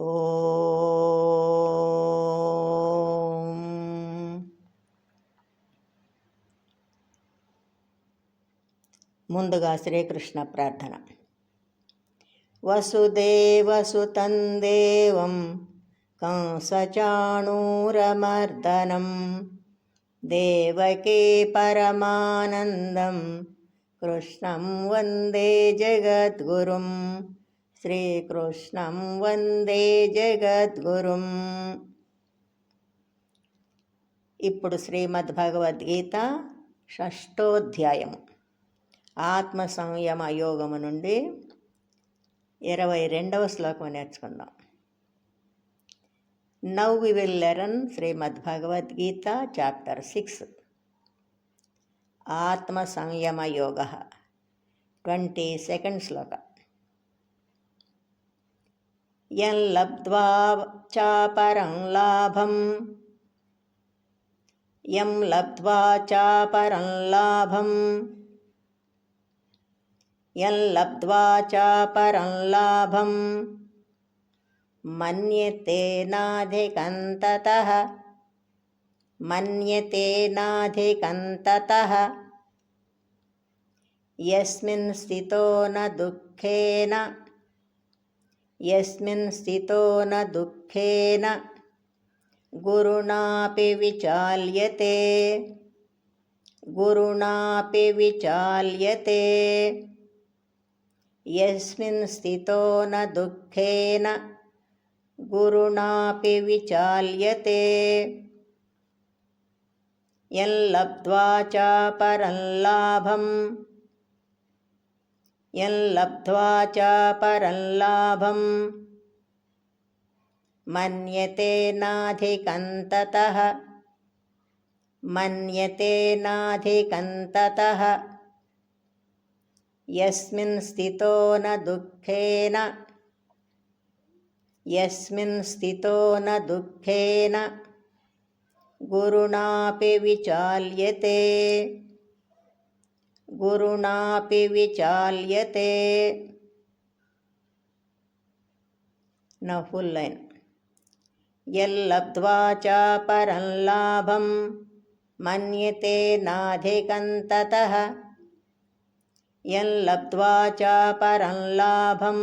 ఓం. ముందుగా శ్రీకృష్ణ ప్రార్థన. వసుదేవసుతం దేవం కంసచాణూరమర్దనం దేవకీ పరమానందం కృష్ణం వందే జగద్గురుం. శ్రీకృష్ణం వందే జగద్గురుం. ఇప్పుడు శ్రీమద్భగవద్గీత 6వ అధ్యాయము ఆత్మ సంయమ యోగము నుండి 22వ శ్లోకం నేర్చుకుందాం. Now we will learn Srimad Bhagavad Gita chapter 6 ఆత్మ సంయమ యోగ 22nd శ్లోక. యం లబ్ధ్వా చాపరం లాభం యం లబ్ధ్వా చాపరం లాభం యం లబ్ధ్వా చాపరం లాభం మన్యతే నాధికం తతః మన్యతే నాధికం తతః యస్మిన్ స్థితో న దుఃఖేన యస్మిన్ స్థితో న దుఃఖేన గురుణాపి విచాల్యతే గురుణాపి విచాల్యతే యస్మిన్ స్థితో న దుఃఖేన గురుణాపి విచాల్యతే యం లబ్ధ్వా చాపరం లాభం యం లబ్ధ్వా చాపరం లాభం మన్యతే నాధికం తతః మన్యతే నాధికం తతః యస్మిన్ స్థితో న దుఃఖేన యస్మిన్ స్థితో న దుఃఖేన గురుణాపి విచాల్యతే గురుణాపి విచాల్యతే. Now full line. యం లబ్ధ్వా చాపరం లాభం మన్యతే నాధికం తతః యం లబ్ధ్వా చాపరం లాభం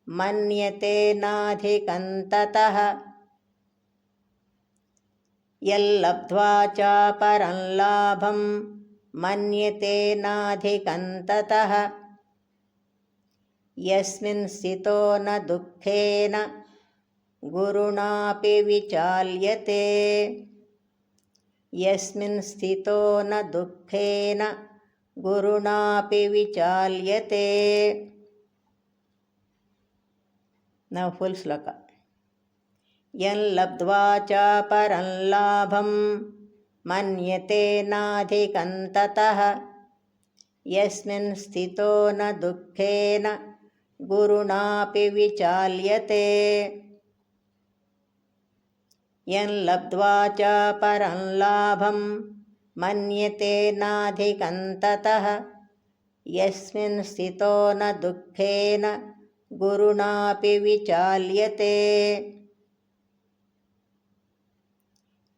మన్యతే నాధికం తతః యం లబ్ధ్వా చాపరం లాభం మన్యతే నాధికం తతః యస్మిన్ స్థితో న దుఃఖేన గురుణాపి విచాల్యతే యస్మిన్ స్థితో న దుఃఖేన గురుణాపి విచాల్యతే. నౌ ఫుల్ శ్లోక. యం లబ్ధ్వా చాపరం లాభం మన్యతే నాధికం తతః యస్మిన్ స్థితో న దుఃఖేన గురుణాపి విచాల్యతే యం లబ్ధ్వా చాపరం లాభం మన్యతే నాధికం తతః యస్మిన్ స్థితో న దుఃఖేన గురుణాపి విచాల్యతే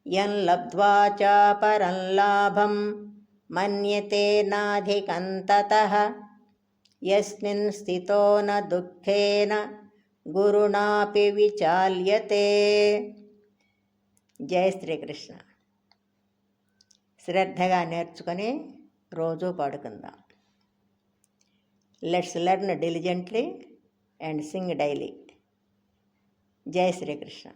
యం లబ్ధ్వా చాపరం లాభం మన్యతే నాధికం తతః యస్మిన్ స్థితో న దుఃఖేన గురుణాపి విచాల్యతే. జై శ్రీకృష్ణ. శ్రద్ధగా నేర్చుకొని రోజు పాడుకుందాం. Let's learn diligently and sing daily. జై శ్రీకృష్ణ.